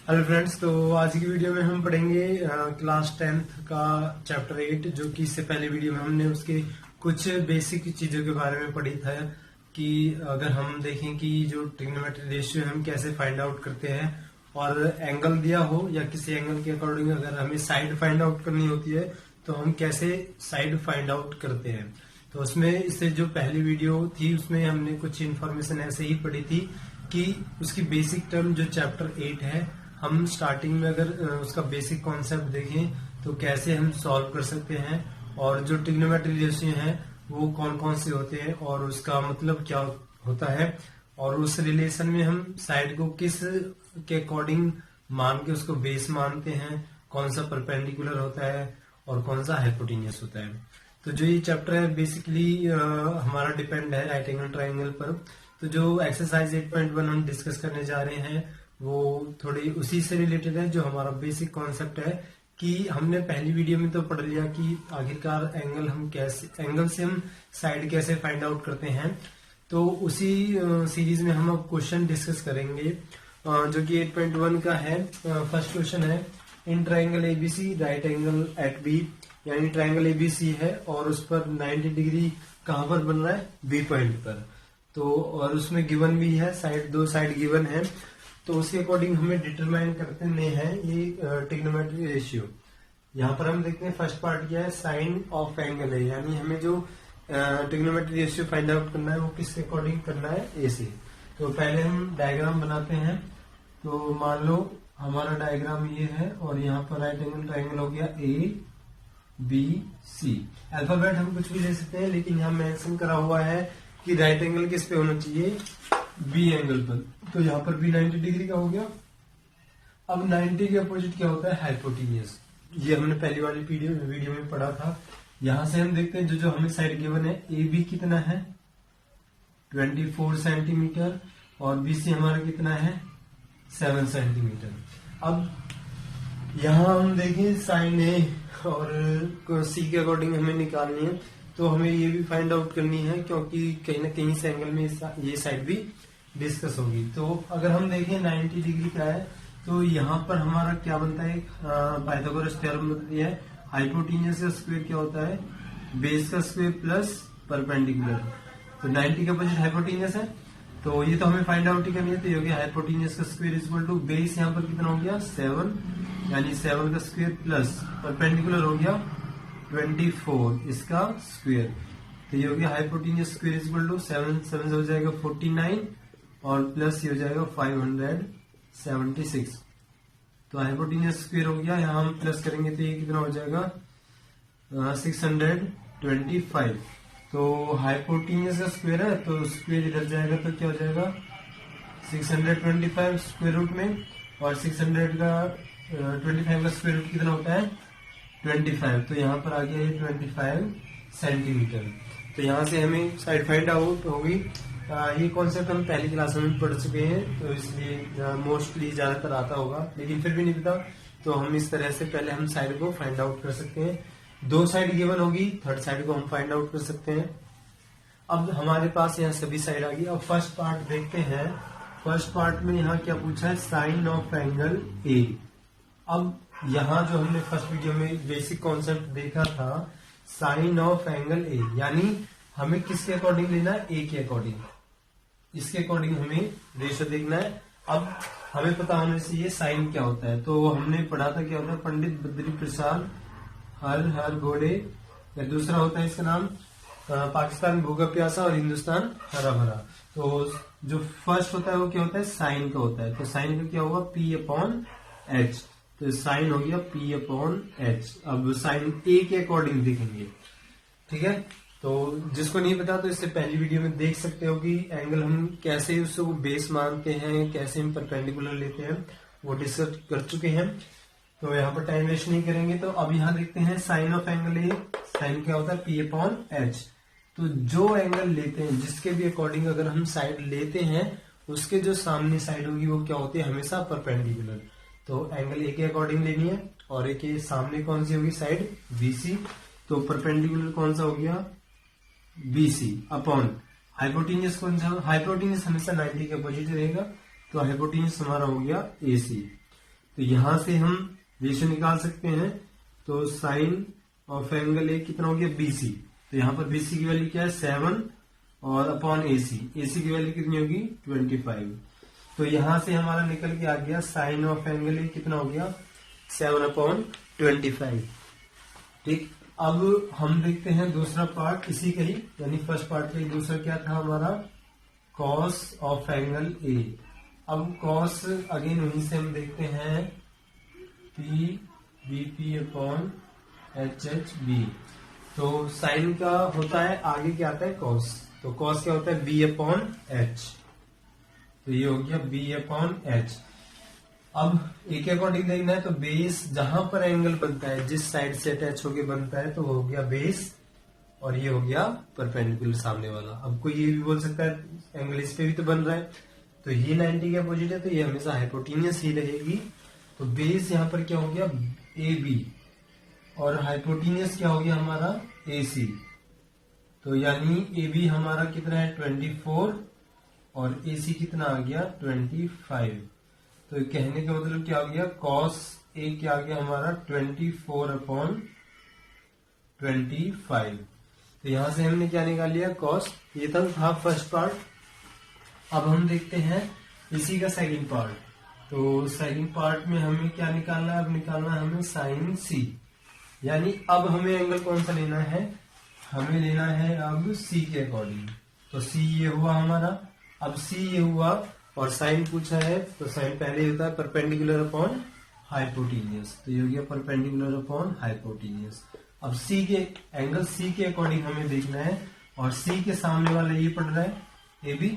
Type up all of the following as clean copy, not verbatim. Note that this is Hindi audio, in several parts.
हेलो फ्रेंड्स, तो आज की वीडियो में हम पढ़ेंगे क्लास 10th का चैप्टर 8, जो कि इससे पहले वीडियो में हमने उसके कुछ बेसिक चीजों के बारे में पढ़ी था कि अगर हम देखें कि जो ट्रिग्नोमेट्री रेशियो हम कैसे फाइंड आउट करते हैं और एंगल दिया हो या किसी एंगल के अकॉर्डिंग अगर हमें साइड फाइंड आउट करनी होती है तो हम कैसे साइड फाइंड आउट करते हैं। तो उसमें इससे जो पहली वीडियो थी उसमें हमने कुछ इन्फॉर्मेशन ऐसे ही पढ़ी थी कि उसकी बेसिक टर्म जो चैप्टर 8 है, हम स्टार्टिंग में अगर उसका बेसिक कॉन्सेप्ट देखें तो कैसे हम सॉल्व कर सकते हैं और जो ट्रिग्नोमेट्री रेशियो है वो कौन कौन से होते हैं और उसका मतलब क्या होता है और उस रिलेशन में हम साइड को किस के अकॉर्डिंग मान के उसको बेस मानते हैं, कौन सा परपेंडिकुलर होता है और कौन सा हाइपोटेन्यूस होता है। तो जो ये चैप्टर है बेसिकली हमारा डिपेंड है राइट एंगल ट्राइंगल पर। तो जो एक्सरसाइज 8.1 हम डिस्कस करने जा रहे हैं वो थोड़ी उसी से रिलेटेड है, जो हमारा बेसिक कॉन्सेप्ट है कि हमने पहली वीडियो में तो पढ़ लिया कि आखिरकार एंगल से हम साइड कैसे फाइंड आउट करते हैं। तो उसी सीरीज में हम अब क्वेश्चन डिस्कस करेंगे जो कि 8.1 का है। फर्स्ट क्वेश्चन है, in triangle ABC right angle at B, यानी ट्राइंगल एबीसी है और उस पर 90 डिग्री कहां पर बन रहा है, बी पॉइंट पर। तो और उसमें गिवन भी है, दो साइड गिवन है, तो उसके अकॉर्डिंग हमें डिटरमाइन करने हैं ये ट्रिग्नोमेट्री रेशियो। यहाँ पर हम देखते हैं फर्स्ट पार्ट क्या है, साइन ऑफ एंगल है, यानी हमें जो ट्रिग्नोमेट्री रेशियो फाइंड आउट करना है वो किसके अकॉर्डिंग करना है, ए से। तो पहले हम डायग्राम बनाते हैं। तो मान लो हमारा डायग्राम ये है और यहाँ पर राइट एंगल ट्राइंगल हो गया ए बी सी। अल्फाबेट हम कुछ भी ले सकते हैं, लेकिन यहाँ मेंशन करा हुआ है कि राइट एंगल किस पे होना चाहिए, बी एंगल पर। तो यहाँ पर भी 90 डिग्री का हो गया। अब 90 के अपोजिट क्या होता है, हाइपोटेन्यूस। ये हमने पहली वाली वीडियो में पढ़ा था। यहां से हम देखते हैं जो हमें साइड गिवन है, ए बी कितना है 24 सेंटीमीटर और बी सी हमारा कितना है 7 सेंटीमीटर। अब यहाँ हम देखें साइन ए और सी के अकॉर्डिंग हमें निकालनी है, तो हमें ये भी फाइंड आउट करनी है क्योंकि कहीं ना कहीं से एंगल में ये साइड भी डिस्कस होगी। तो अगर हम देखें 90 डिग्री का है तो यहाँ पर हमारा क्या बनता है, पाइथागोरस थ्योरम बताती है हाइपोटेन्यूस का स्क्वायर क्या होता है, बेस का स्क्वायर प्लस परपेंडिकुलर। तो 90 का अपोजिट हाइपोटेन्यूस है, तो ये तो हमें फाइंड आउट ही करनी है। तो ये हो गया हाइपोटेन्यूस का स्क्वायर इक्वल टू बेस यहाँ पर कितना हो गया 7, यानी 7 का स्क्वायर प्लस परपेंडिकुलर हो गया 24 इसका स्क्वायर। तो ये हो गया हाइपोटेन्यूस स्क्वायर इक्वल टू 7 से हो जाएगा 49 और प्लस ये हो जाएगा 576। तो हाइपोटेन्यूस स्क्वायर हो गया, यहाँ हम प्लस करेंगे तो ये कितना हो जाएगा 625। तो हाइपोटेन्यूस का स्क्वायर है तो स्क्वायर इधर जाएगा तो क्या हो जाएगा 625 स्क्वायर रूट में, और 600 का 25 का स्क्वायर रूट कितना होता है 25। तो यहाँ पर आ गया ये 25 सेंटीमीटर। तो यहाँ से हमें साइड फाइंड आउट होगी। ये कॉन्सेप्ट हम पहली क्लास में पढ़ चुके हैं, तो इसलिए मोस्टली ज्यादातर आता होगा, लेकिन फिर भी नहीं पता तो हम इस तरह से पहले हम साइड को फाइंड आउट कर सकते हैं। दो साइड गिवन होगी, थर्ड साइड को हम फाइंड आउट कर सकते हैं। अब हमारे पास यहाँ सभी साइड आ गई। अब फर्स्ट पार्ट देखते हैं। फर्स्ट पार्ट में यहाँ क्या पूछा है, साइन ऑफ एंगल ए। अब यहाँ जो हमने फर्स्ट वीडियो में बेसिक कॉन्सेप्ट देखा था, साइन ऑफ एंगल ए, यानी हमें किसके अकॉर्डिंग लेना है, ए के अकॉर्डिंग, इसके अकॉर्डिंग हमें रेशियो देखना है। अब हमें पता होना चाहिए साइन क्या होता है। तो हमने पढ़ा था क्या होता है, पंडित बद्री प्रसाद हर घोड़े, या दूसरा होता है इसका नाम पाकिस्तान भूखा प्यासा और हिंदुस्तान हरा भरा। तो जो फर्स्ट होता है वो क्या होता है, साइन का होता है। तो साइन का क्या होगा, P अपॉन H। तो साइन हो गया P अपॉन H। अब साइन ए के अकॉर्डिंग देखेंगे, ठीक है। तो जिसको नहीं पता तो इससे पहली वीडियो में देख सकते हो कि एंगल हम कैसे उसको बेस मानते हैं, कैसे हम परपेंडिकुलर लेते हैं, वो डिस्कस कर चुके हैं। तो यहाँ पर टाइम वेस्ट नहीं करेंगे। तो अब यहाँ देखते हैं sine of angle A. Sine क्या होता है, P अपॉन H। तो जो एंगल लेते हैं, जिसके भी अकॉर्डिंग अगर हम साइड लेते हैं, उसके जो सामने साइड होगी वो क्या होती है, हमेशा परपेंडिकुलर। तो एंगल ए के अकॉर्डिंग लेनी है और ए के सामने कौन सी होगी साइड, BC। तो परपेंडिकुलर कौन सा हो गया, BC अपॉन हाइपोटेन्यूस कौन सा, हाइपोटेन्यूस हमेशा 90 के अपोजिट रहेगा, तो हाइपोटेन्यूस हमारा हो गया AC। तो यहां से हम रेशियो निकाल सकते हैं। तो साइन ऑफ एंगल ए कितना हो गया BC। तो यहाँ पर BC की वैल्यू क्या है 7 और अपॉन AC। AC की वैल्यू कितनी होगी 25। तो यहां से हमारा निकल के आ गया साइन ऑफ एंगल ए कितना हो गया 7/25। ठीक, अब हम देखते हैं दूसरा पार्ट इसी का ही, यानी फर्स्ट पार्ट का ही दूसरा क्या था हमारा कॉस ऑफ एंगल ए। अब कॉस अगेन वहीं से हम देखते हैं PVP/HHB। तो साइन का होता है आगे क्या आता है कॉस, तो कॉस क्या होता है B/H। तो ये हो गया B/H। अब ए के अकॉर्डिंग देखना है तो बेस जहां पर एंगल बनता है जिस साइड से अटैच होके बनता है तो वो हो गया बेस और ये हो गया परपेंडिकुलर सामने वाला। अब कोई ये भी बोल सकता है एंगल इस पे भी तो बन रहा है, तो ये 90 के अपोजिट है तो ये हमेशा हाइपोटेनियस ही रहेगी। तो बेस यहाँ पर क्या हो गया AB और हाइपोटेनियस क्या हो गया हमारा AC। तो यानी AB हमारा कितना है 24 और AC कितना आ गया 25। तो कहने का मतलब क्या हो गया कॉस ए क्या आ गया हमारा 24/25। तो यहां से हमने क्या निकाल लिया कॉस। ये था फर्स्ट पार्ट। अब हम देखते हैं इसी का सेकंड पार्ट। तो सेकंड पार्ट में हमें क्या निकालना है, अब निकालना है हमें साइन C। यानी अब हमें एंगल कौन सा लेना है, हमें लेना है अब C के अकॉर्डिंग। तो C ये हुआ हमारा, अब C ये हुआ और साइन पूछा है तो साइन पहले होता है परपेंडिकुलर अपॉन हाइपोटेनियस। तो ये हो गया परपेंडिकुलर अपॉन हाइपोटेनियस। अब C के एंगल C के अकॉर्डिंग हमें देखना है और C के सामने वाला ये पड़ रहा है AB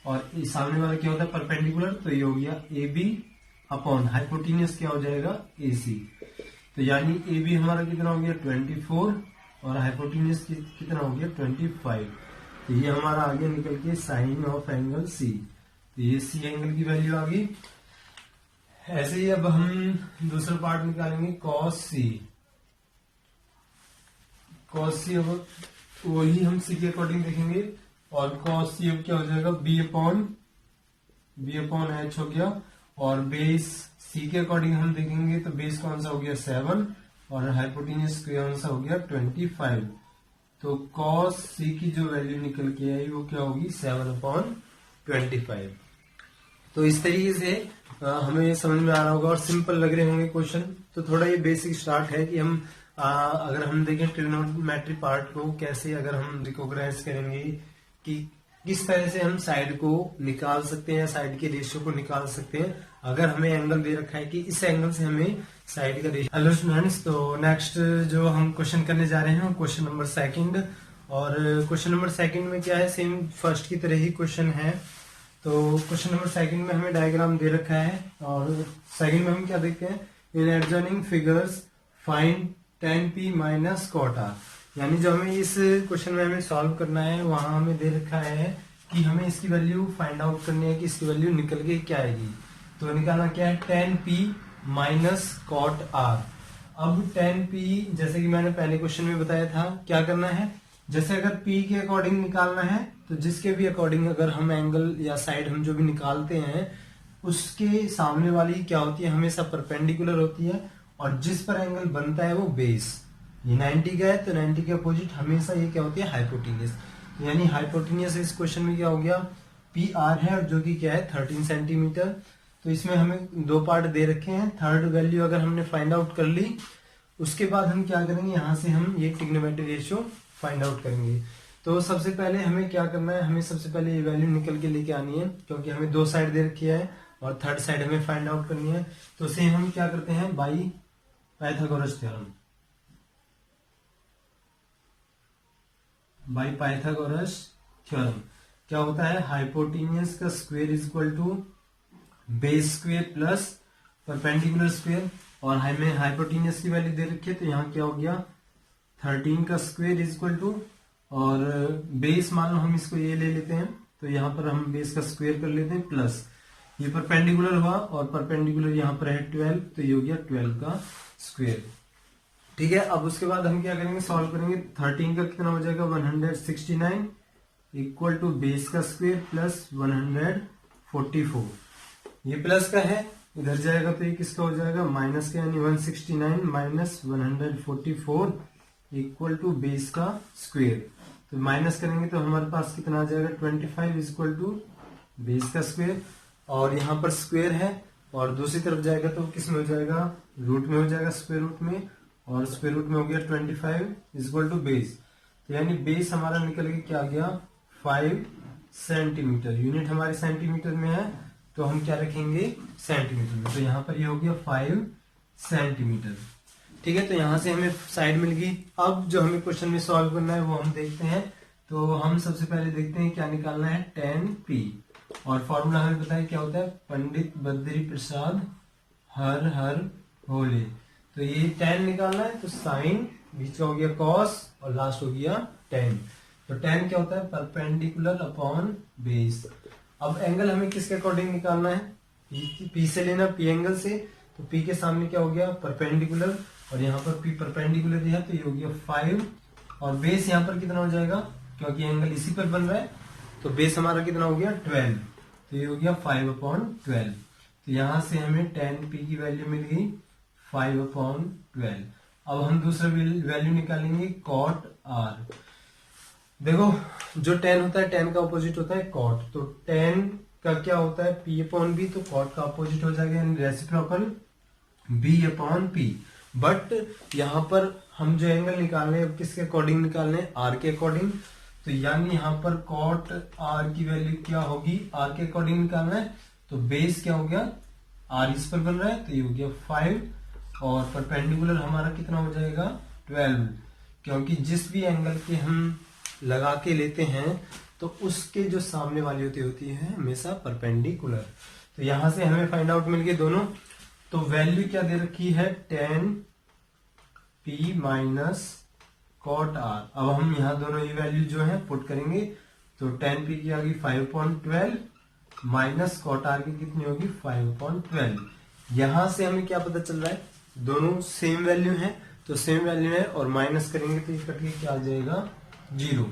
और सामने वाला क्या होता है परपेंडिकुलर। तो ये हो गया AB अपॉन हाइपोटेनियस क्या हो जाएगा AC। तो यानी AB हमारा कितना हो गया 24 और हाइपोटेनियस कितना हो गया 25। तो ये हमारा आगे निकल के साइन ऑफ एंगल C। तो ये C एंगल की वैल्यू आ गई। ऐसे ही अब हम दूसरा पार्ट निकालेंगे कॉस C। कॉस C अब वही हम C के अकॉर्डिंग देखेंगे और कॉस C अब क्या हो जाएगा B/H हो गया और बेस C के अकॉर्डिंग हम देखेंगे तो बेस कौन सा हो गया 7 और हाइपोटेनियस कौन सा हो गया 25। तो कॉस C की जो वैल्यू निकल के आई वो क्या होगी 7/25। तो इस तरीके से हमें समझ में आ रहा होगा और सिंपल लग रहे होंगे क्वेश्चन। तो थोड़ा ये बेसिक स्टार्ट है कि हम अगर हम देखें ट्रिग्नोमेट्री पार्ट को कैसे अगर हम रिकॉग्नाइज करेंगे कि किस तरह से हम साइड को निकाल सकते हैं, साइड के रेशियो को निकाल सकते हैं अगर हमें एंगल दे रखा है कि इस एंगल से हमें साइड का रेशियो। हेलो स्टूडेंट्स, तो नेक्स्ट जो हम क्वेश्चन करने जा रहे हैं क्वेश्चन नंबर सेकंड। और क्वेश्चन नंबर सेकंड में क्या है सेम फर्स्ट की तरह ही क्वेश्चन है। तो क्वेश्चन नंबर सेकंड में हमें डायग्राम दे रखा है और सेकंड में हम क्या देखते हैं in adjoining figures find tan P minus cot R। यानी जो हमें इस क्वेश्चन में हमें सॉल्व करना है वहां हमें दे रखा है कि हमें इसकी वैल्यू फाइंड आउट करनी है कि इसकी वैल्यू निकल के क्या आएगी। तो निकालना क्या है tan P minus cot R। अब tan P जैसे कि मैंने पहले क्वेश्चन में बताया था क्या करना है, जैसे अगर P के अकॉर्डिंग निकालना है तो जिसके भी अकॉर्डिंग अगर हम एंगल या साइड हम जो भी निकालते हैं उसके सामने वाली क्या होती है हमेशा परपेंडिकुलर होती है और जिस पर एंगल बनता है वो बेस। ये 90 का है तो 90 के अपोजिट हमेशा ये क्या होती है हाइपोटेनियस। यानी हाइपोटेनियस इस क्वेश्चन में क्या हो गया PR है और जो कि क्या है 13 सेंटीमीटर। तो इसमें हमें दो पार्ट दे रखे हैं। थर्ड वैल्यू अगर हमने फाइंड आउट कर ली उसके बाद हम क्या करेंगे यहाँ से हम ये ट्रिग्नोमेट्री रेशियो फाइंड आउट करेंगे। तो सबसे पहले हमें क्या करना है, हमें सबसे पहले ये वैल्यू निकल के लेके आनी है क्योंकि हमें दो साइड दे रखी है और थर्ड साइड हमें फाइंड आउट करनी है। तो सेम हम क्या करते हैं by Pythagoras theorem. By Pythagoras theorem क्या होता है हाइपोटेनियस का square is equal to base square plus perpendicular square और हमें हाइपोटेनियस की वैल्यू दे रखी है तो यहाँ क्या हो गया 13 का स्क्वायर इज इक्वल टू और बेस मान लो हम इसको ये ले लेते हैं तो यहाँ पर हम बेस का स्क्वायर कर लेते हैं प्लस ये परपेंडिकुलर हुआ और परपेंडिकुलर यहाँ पर है 12 तो ये हो गया 12 का स्क्वायर। ठीक है, अब उसके बाद हम क्या करेंगे सॉल्व करेंगे। 13 का कितना हो जाएगा 169 इक्वल टू बेस का स्क्वायर प्लस 144। ये प्लस का है इधर जाएगा तो ये किसका हो जाएगा, माइनस का यानी 169 माइनस 144 इक्वल टू बेस का स्क्वायर। तो माइनस करेंगे तो हमारे पास कितना आ जाएगा, 25 इक्वल टू बेस का स्क्वायर, और यहाँ पर स्क्वायर है और दूसरी तरफ जाएगा तो किस में हो जाएगा, रूट में हो जाएगा, स्क्वायर रूट में, और स्क्वायर रूट में हो गया 25 इक्वल टू बेस। तो यानी बेस हमारा निकल के क्या आ गया, 5 सेंटीमीटर। यूनिट हमारे सेंटीमीटर में है तो हम क्या रखेंगे, सेंटीमीटर में। तो यहाँ पर ये हो गया 5 सेंटीमीटर। ठीक है, तो यहाँ से हमें साइड मिल गई। अब जो हमें क्वेश्चन में सॉल्व करना है वो हम देखते हैं। तो हम सबसे पहले देखते हैं क्या निकालना है, tan p, और फॉर्मूला हमें पता है क्या होता है, पंडित बद्री प्रसाद हर हर होले। तो ये tan निकालना है, तो साइन, बीच का हो गया cos और लास्ट हो गया tan। तो tan क्या होता है, परपेंडिकुलर अपॉन बेस। अब एंगल हमें किसके अकॉर्डिंग निकालना है, P से लेना, P एंगल से। तो P के सामने क्या हो गया, परपेंडिकुलर, और यहाँ पर P परपेंडिकुलर दिया तो ये हो गया 5, और बेस यहाँ पर कितना हो जाएगा, क्योंकि एंगल इसी पर बन रहा है तो बेस हमारा कितना हो गया 12, तो ये हो गया 5/12। तो यहाँ से हमें tan p की वैल्यू मिल गई 5/12। अब हम दूसरा वैल्यू निकालेंगे cot r। देखो जो tan होता है, tan का ऑपोजिट होता है cot। तो tan का क्या होता है, p/b, तो cot का ऑपोजिट हो जाएगा यानी रेसिप्रोकल b/p। बट यहाँ पर हम जो एंगल निकाल रहे हैं किसके अकॉर्डिंग निकाल रहे हैं, r के अकॉर्डिंग। तो यानी यहाँ पर cot r की वैल्यू क्या होगी, r के अकॉर्डिंग निकालना है। तो बेस क्या हो गया, r इस पर बन रहा है तो ये हो गया 5, और परपेंडिकुलर हमारा कितना हो जाएगा 12, क्योंकि जिस भी एंगल के हम लगा के लेते हैं तो उसके जो सामने वाली होती है हमेशा परपेंडिकुलर। तो यहां से हमें फाइंड आउट मिल गए दोनों। तो वैल्यू क्या दे रखी है, tan p minus cot r। अब हम यहाँ दोनों ये वैल्यू जो है पुट करेंगे। तो tan p की आ गई 5/12 माइनस cot r की कितनी होगी 5/12। यहां से हमें क्या पता चल रहा है, दोनों सेम वैल्यू है, तो सेम वैल्यू है, और माइनस करेंगे तो ये कट के क्या आ जाएगा 0।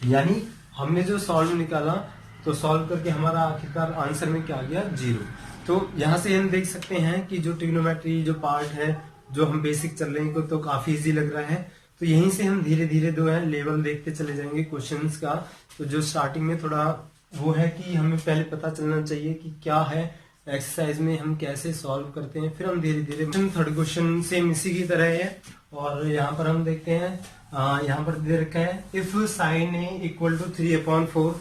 यानी हमने जो सॉल्व निकाला तो सॉल्व करके हमारा आखिरकार आंसर में क्या आ गया 0। तो यहाँ से हम देख सकते हैं कि जो ट्रिग्नोमेट्री जो पार्ट है जो हम बेसिक चल रहे हैं तो काफी इजी लग रहा है। तो यहीं से हम धीरे धीरे जो है लेवल देखते चले जाएंगे क्वेश्चंस का। तो जो स्टार्टिंग में थोड़ा वो है कि हमें पहले पता चलना चाहिए कि क्या है एक्सरसाइज में, हम कैसे सॉल्व करते हैं, फिर हम धीरे धीरे। थर्ड क्वेश्चन सेम इसी की तरह है, और यहाँ पर हम देखते हैं, यहाँ पर दे रखा है if sine A equal to 3/4।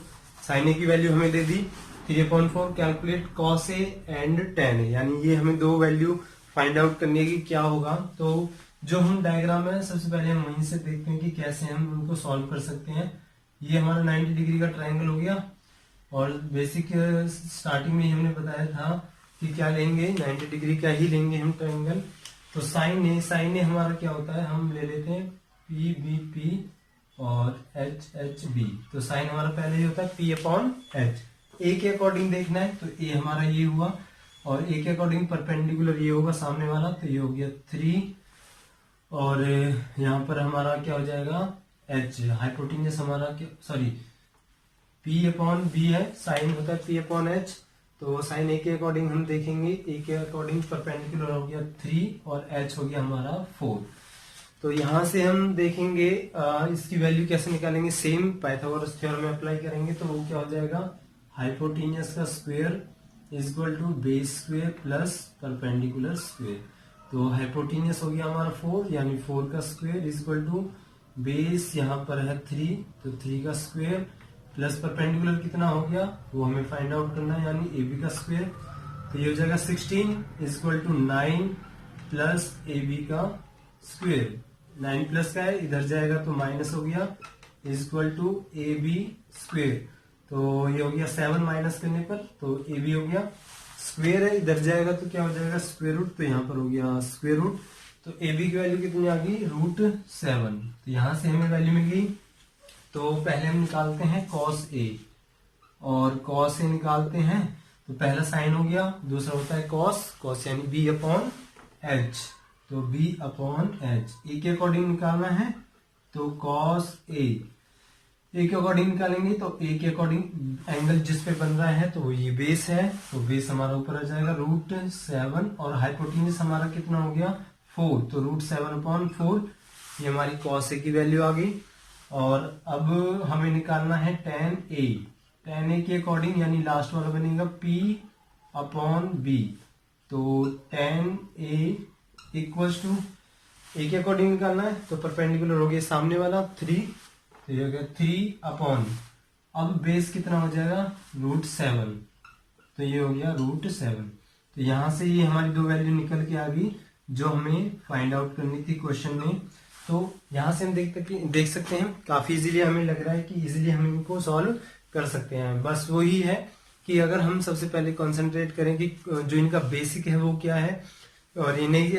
Sine A की वैल्यू हमें दे दी 3/4, calculate cos A and tan A. यानी ये हमें दो वैल्यू फाइंड आउट करनी है कि क्या होगा। तो जो हम डायग्राम है सबसे पहले हम वहीं से देखते हैं कि कैसे हम उनको सॉल्व कर सकते हैं। ये हमारा 90 डिग्री का ट्रायंगल हो गया, और बेसिक स्टार्टिंग में हमने बताया था कि क्या लेंगे, 90 डिग्री का ही लेंगे हम ट्रायंगल। तो साइन ए हमारा क्या होता है, हम ले लेते हैं PBP और HHB। तो साइन हमारा पहले ही होता है P/H। ए के अकॉर्डिंग देखना है तो ए हमारा ये हुआ, और ए के अकॉर्डिंग परपेंडिकुलर ये होगा सामने वाला, तो ये हो गया 3, और यहाँ पर हमारा क्या हो जाएगा H। हाइपोटेन्यूस हमारा क्या, सॉरी P/B है, साइन होता है P/H। तो साइन ए के अकॉर्डिंग हम देखेंगे, ए के अकॉर्डिंग परपेंडिकुलर हो गया 3 और H हो गया हमारा 4। तो यहां से हम देखेंगे इसकी वैल्यू कैसे निकालेंगे, सेम पाइथागोरस थ्योरम में अप्लाई करेंगे। तो वो क्या हो जाएगा, हाइपोटेन्यूस का square is equal to base square plus perpendicular square. तो हाइपोटेन्यूस हो गया हमारा 4, यानी 4 का square is equal to base यहाँ पर है 3, तो 3 का स्क्वायर प्लस परपेंडिकुलर कितना हो गया वो हमें फाइंड आउट करना है, यानी AB का स्क्वायर। तो ये हो जाएगा 16 is equal to 9 plus AB का स्क्वायर। 9 प्लस का है, इधर जाएगा तो माइनस हो गया, is equal to AB square. तो ये हो गया 7 माइनस करने पर, तो AB हो गया स्क्वायर है, इधर जाएगा तो क्या हो जाएगा स्क्वायर रूट, तो यहाँ पर हो गया स्क्वायर रूट। तो AB की वैल्यू कितनी आ गई √7। तो यहां से हमें वैल्यू मिल गई। तो पहले हम निकालते हैं cos A, और cos A निकालते हैं तो पहला साइन हो गया, दूसरा होता है cos यानी B/H। तो B/H ए के अकॉर्डिंग निकालना है, तो cos A ए के अकॉर्डिंग निकालेंगे तो ए के अकॉर्डिंग एंगल जिस पे बन रहा है तो ये बेस है, तो बेस हमारा ऊपर आ जाएगा √7 और हाइपोटेन्यूज हमारा कितना हो गया 4, तो √7/4 ये हमारी cos A की वैल्यू आ गई। और अब हमें निकालना है tan A के अकॉर्डिंग, यानी लास्ट वाला बनेगा P/B, तो tan A इक्वल्स टू ए के अकॉर्डिंग निकालना है तो परपेंडिकुलर हो गया सामने वाला 3, तो ये हो गया 3/, अब बेस कितना हो जाएगा √7, तो ये हो गया √7। तो यहां से ये हमारी दो वैल्यू निकल के आ गई जो हमें फाइंड आउट करनी थी क्वेश्चन में। तो यहां से हम देख सकते हैं काफी इजीली, हमें लग रहा है कि इजीली हम इनको सॉल्व कर सकते हैं। बस वही है कि अगर हम सबसे पहले कंसंट्रेट करें कि जो इनका बेसिक है वो क्या है, और ये नहीं